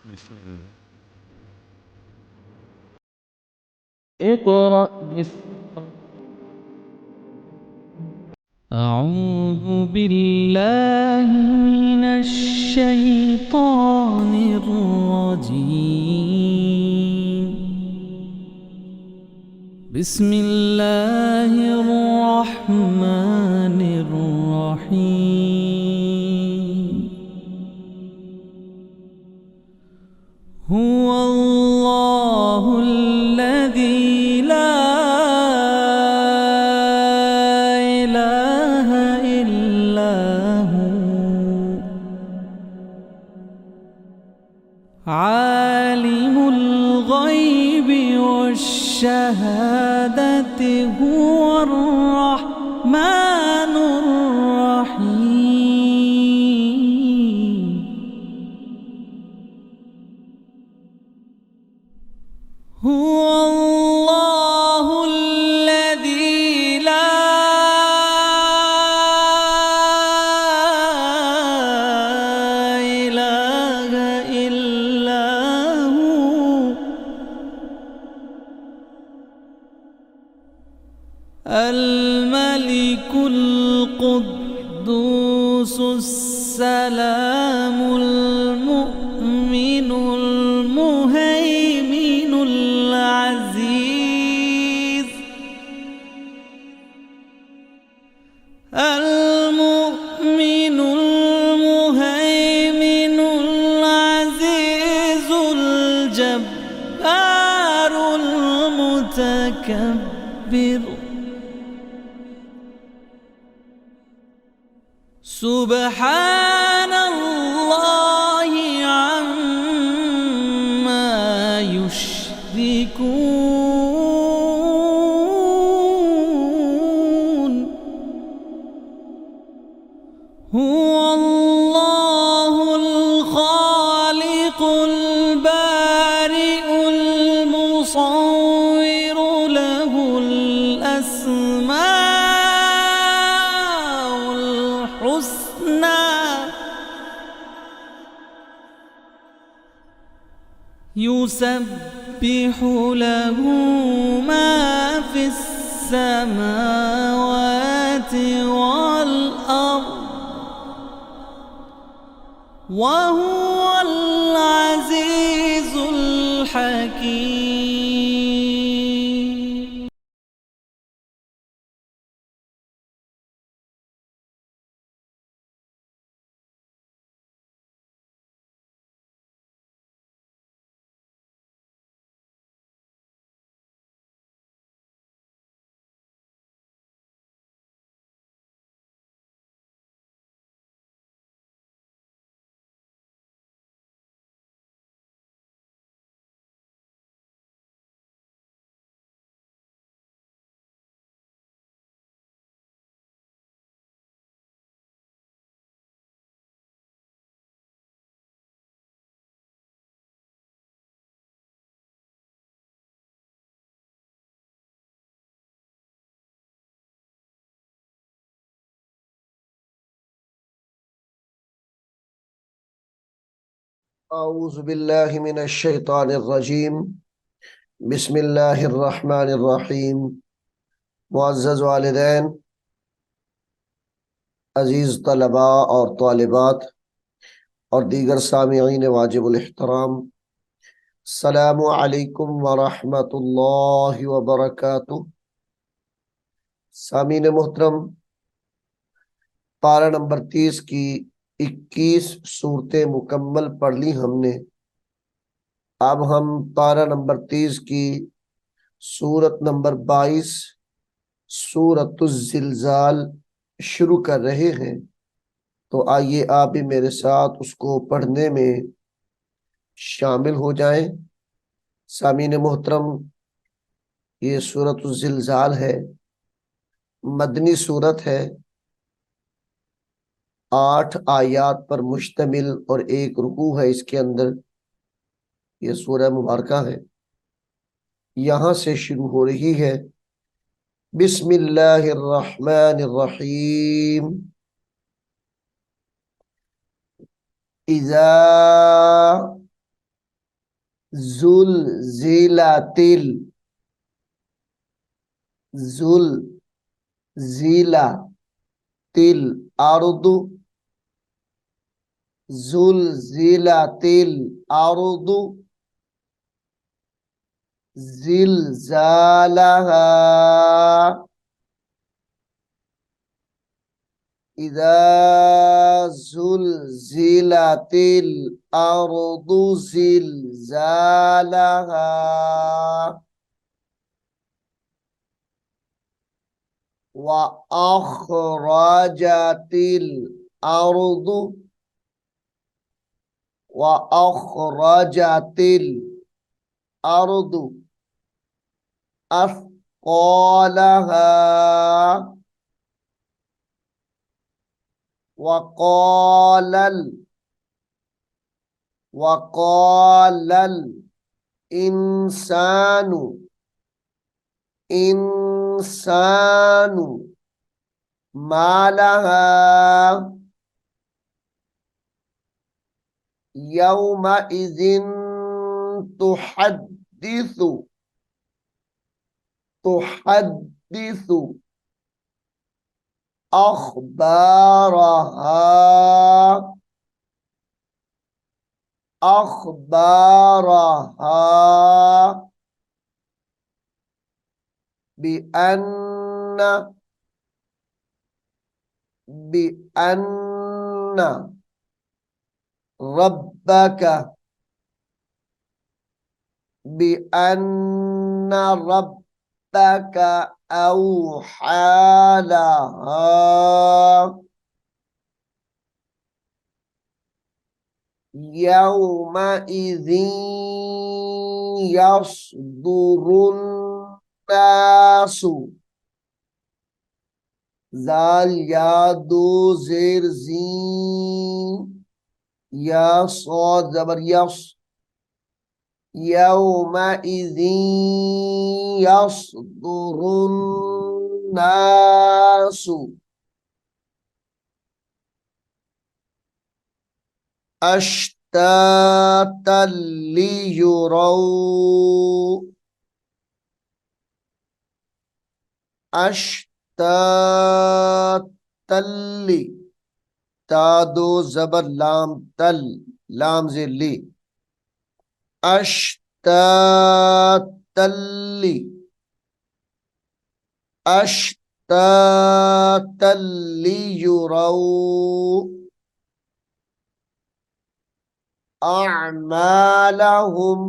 بسم الله. اقرأ باسم أعوذ بالله من الشيطان الرجيم. بسم الله الرحمن الرحيم. هو الله الذي لا إله إلا هو عالم الغيب والشهادة هو الرحمن الرحيم. هو الله الذي لا إله إلا هو الملك القدوس السلام المؤمن المهيمن العزيز المؤمن المهيمن العزيز الجبار المتكبر سبحان الله عما يشركون. هو الله الخالق البارئ المصور له الأسماء الحسنى يسبح له ما في السماوات والأرض وهو العزيز الحكيم. أعوذ بالله من الشيطان الرجيम بسم الله الرحمن الرحيम। मुअज़्ज़ज़ वालिदैन, अजीज़ तलबा और तालिबात और दीगर सामिईन वाजिबुल एहतराम, अस्सलामु अलैकुम व रहमतुल्लाहि व बरकातुहू। सामीन मोहतरम, पारा नंबर 30 की 21 सूरतें मुकम्मल पढ़ ली हमने। अब हम पारा नंबर 30 की सूरत नंबर 22 सूरतुज़्ज़िलज़ाल शुरू कर रहे हैं। तो आइए आप भी मेरे साथ उसको पढ़ने में शामिल हो जाएं। सामीन मोहतरम, ये सूरतुज़्ज़िलज़ाल है, मदनी सूरत है, 8 आयात पर मुश्तमिल और एक रुकू है इसके अंदर। ये सूरह मुबारका है, यहाँ से शुरू हो रही है। बिस्मिल्लाहिर्रहमानिर्रहीम। इज़ा ज़ुलज़िलातिल, ज़ुलज़िलातिल अर्दु, ज़ुलज़िलातिल अर्दु ज़िलज़ालहा, इज़ा ज़ुलज़िलातिल अर्दु ज़िलज़ालहा, व अख़रजतिल अर्दु, व अख़रजतिल अर्दु अथक़ालहा, वक़ालल इंसानु, इंसानु मालहा, यौमइज़िन तुहद्दिसु, तुहद्दिसु अख़बारहा, अख़बारहा बिअन्न, बिअन्न रब्बक, बिअन्न रब्बक औहा लहा, यौमइज़िन यस्दुरुन नासु, ज़ाल या दो ज़ेर ज़ीन, या सौद ज़बर यस, यौमइज़िन यस्दुरुन नासु अश्तातन लियुरौ, अश्तातन लि, ता दो ज़बर लाम तल, लाम से ली, अश्तातन लि, अश्तातन लियुरौ अअमालहुम,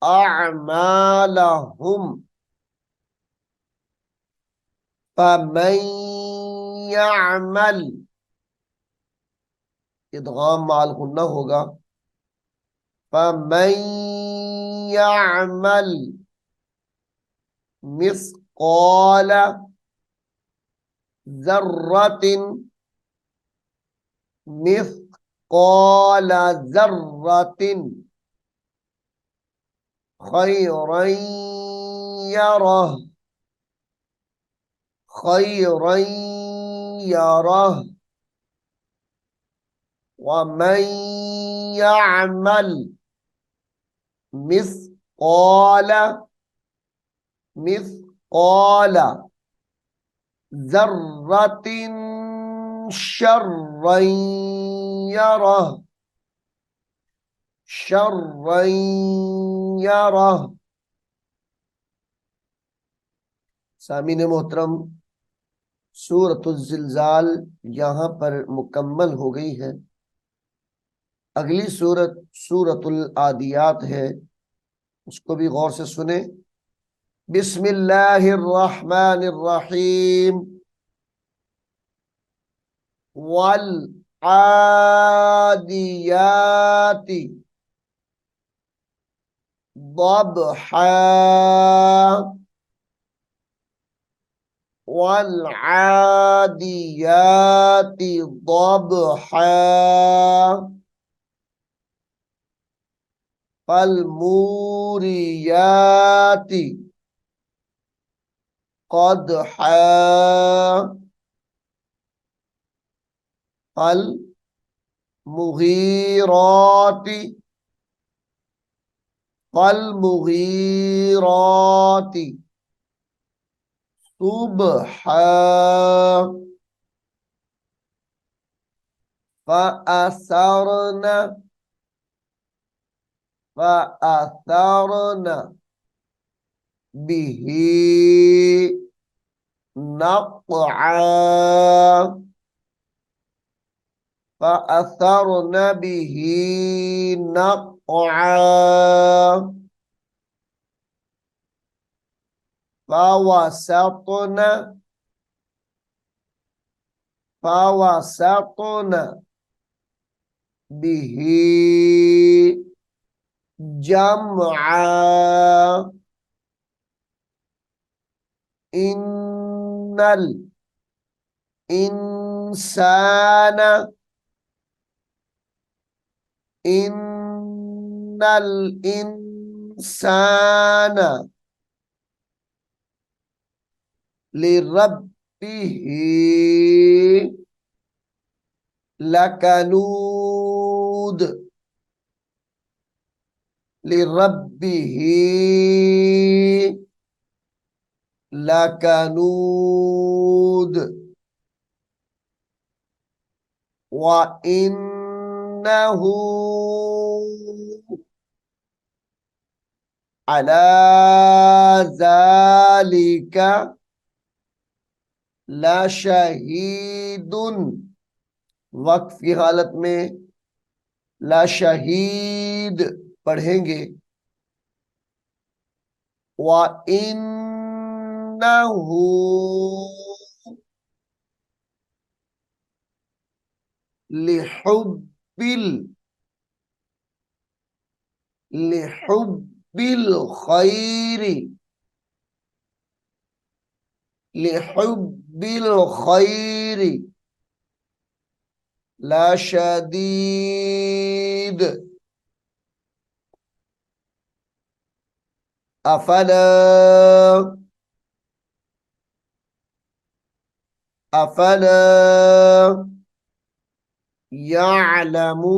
अअमालहुम फमन यअमल, इदगाम माल गुन्ना होगा, फमन यअमल मिस्क़ाल ज़र्रतिन, मिस्क़ाल ज़र्रतिन खैरन यरह, खैरन यरह, वमन यअमल मिस्क़ाल, मिस्क़ाल ज़र्रतिन शर्रन यरह, शर्रन यरह। सामीन मोहतरम, सूरतुल ज़िलज़ाल यहाँ पर मुकम्मल हो गई है। अगली सूरत सूरतुल आदियात है, उसको भी गौर से सुने। बिस्मिल्लाहिर्रहमानिर्रहीम, वल आदियाति ज़बहा, वल आदियाति ज़बहा, फल्मुरियाति क़दहा, फल मुगीरात, फल मुगीरात, सुबह, फअसरन, फअसरन बिही नक़आ, فأثرن به نقعا، فوسطن، فوسطن به جمعا، إن الإنسان، إن الإنسان لربه لكنود، لربه لكنود، وإنه على ذلك लशहीद, वक्फ की हालत में लशहीद पढ़ेंगे। व इन्नहु लिहुब्बिल, लिहुब्बिल खैरी, लिहुब्बिल खैरी लशदीद, अफला, अफला यअलमु,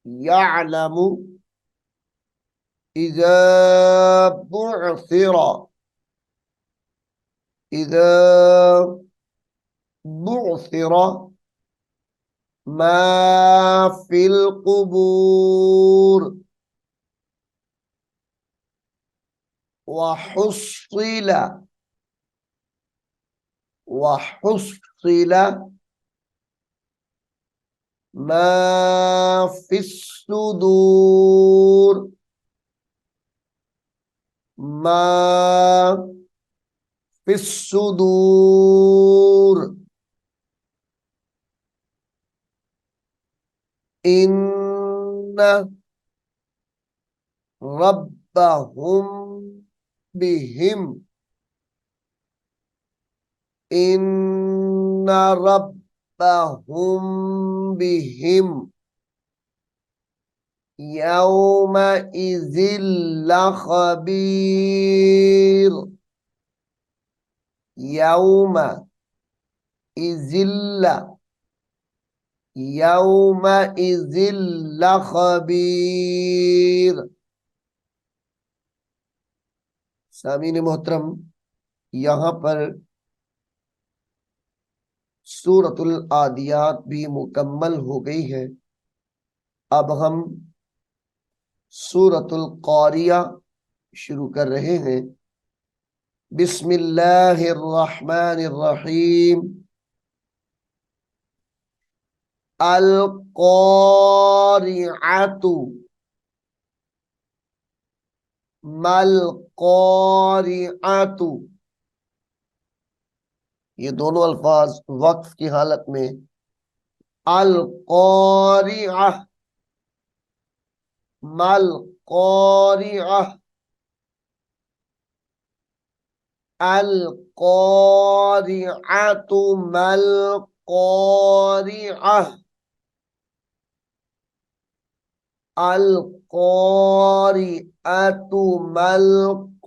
यअलमु इज़ा बुअसिरा, इज़ा बुअसिरा मा फिल कुबूर, वहुस्सिल, वहुस्सिल मा फिस्सुदूर, मा फिस्सुदूर, इन्न रब्बहुम बिहिम, इन्न रब्बहुम बिहिम यौमइज़िल लख़बीर, यौमइज़िल, यौमइज़िल लख़बीर। सामीन मोहतरम, यहाँ पर सूरतुल आदियात भी मुकम्मल हो गई है। अब हम सूरतुल क़ारिया शुरू कर रहे हैं। बिस्मिल्लाहिर्रहमानिर्रहीम। अल क़ारिअतु, मल क़ारिअतु, ये दोनों अल्फाज वक्फ की हालत में अल क़ारिअह, मल क़ारिअह, अल क़ारिअतु मल क़ारिअह, अल क़ारिअतु मल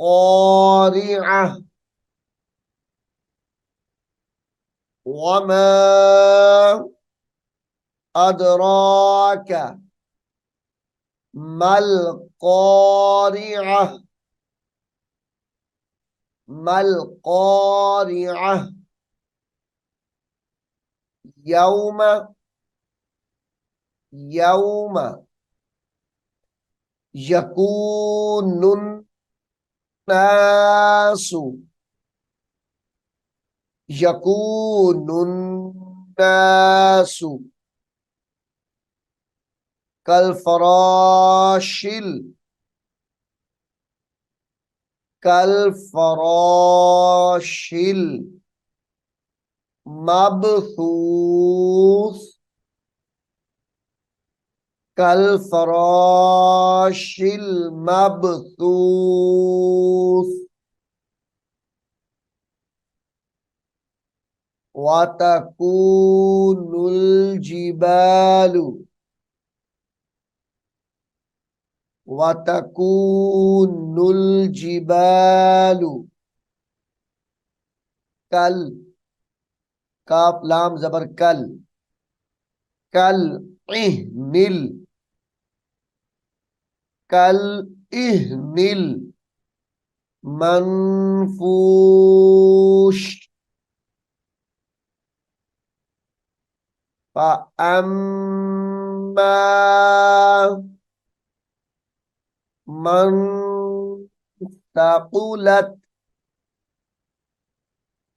क़ारिअह, वमा अदराका मल क़ारिअह मल क़ारिअह यौम यौम यकूनुन नासु यकूनुन नासु कल फराशिल मबसूस कल फराशिल मबसूस वतकूनुल जिबालु वतकूनुल जिबालु कल काफ लाम जबर कल इहनिल कल इहनिल मनफूश फअम्मा मन तक़ुलत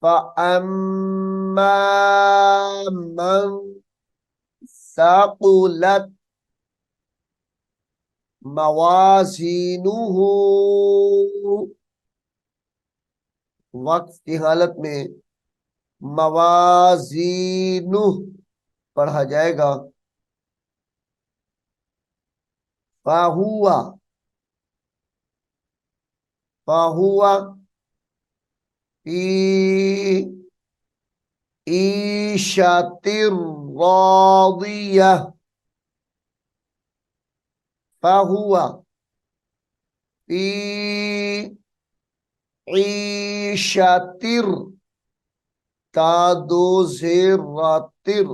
फअम्मा मन तक़ुलत मवाज़ीनुहु वक्फ की हालत में मवाज़ीनुह पढ़ा जाएगा। फाहुआ फाहुआ ईशातिर रादिया फाहुआ ईशातिर तादो ज़ेर रातिर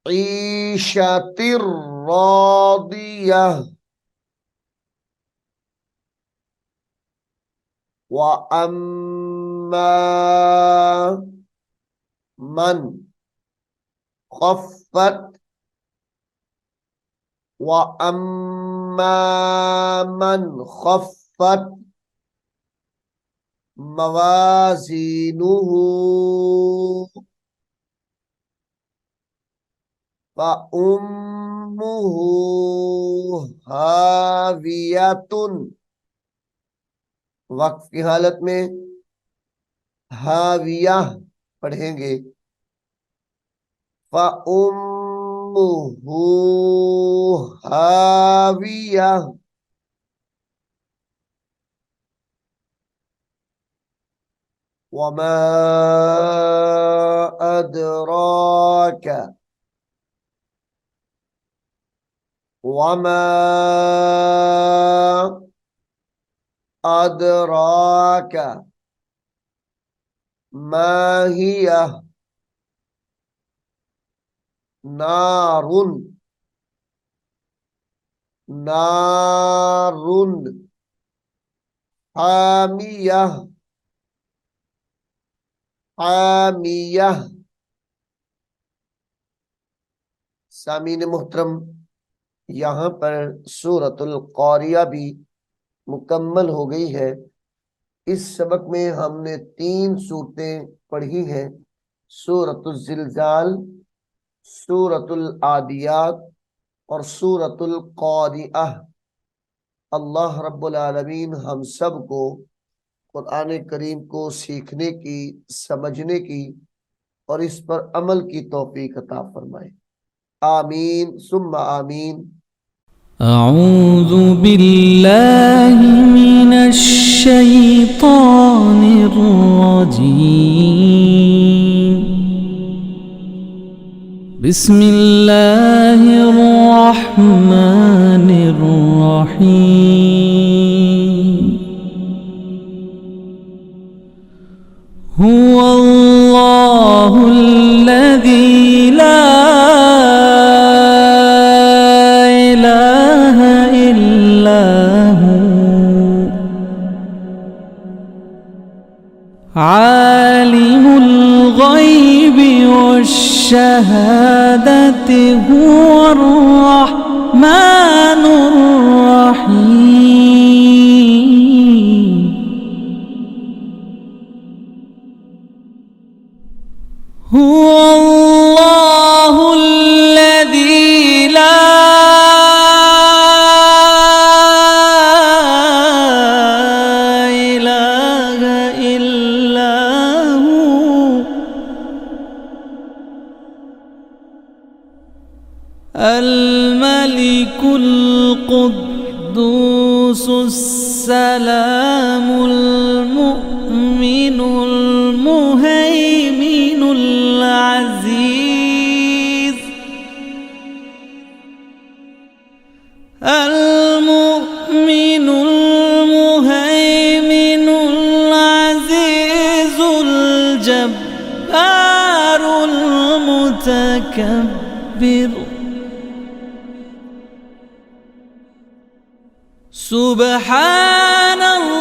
ईशातिर रादिया व अम्मा मन खफ़्फ़त व अम्मा मन खफ़्फ़त मवाज़ीनुहु फउम्मुहु हावियतुन वक्फ की हालत में हाविया पढ़ेंगे। फउम्मुहु हाविया वमा अदराका वमा अदराका मा हिया नारुन नारुन हामिया हामिया। सामीन मोहतरम, यहाँ पर सूरतुल क़ारिया भी मुकम्मल हो गई है। इस सबक में हमने 3 सूरतें पढ़ी हैं, सूरतुल ज़िलज़ाल, सूरतुल आदियात और सूरतुल क़ारिआ। अल्लाह रब्बुल आलमीन हम सब को कुरान करीम को सीखने की, समझने की और इस पर अमल की तौफीक अता फरमाए। आमीन सुम्मा आमीन। अऊज़ु बिल्लाहि मिनश शैतानिर रजीम। बिस्मिल्लाहिर रहमानिर रहीम। हुवल्लाहुल्लज़ी ला عالم الغيب والشهادة هو الرحمن الرحيم. هو الله الذي لا إله إلا هو الملك القدوس السلام المؤمن المهيمن العزيز المؤمن المهيمن العزيز الجبار المتكبر. سبحان الله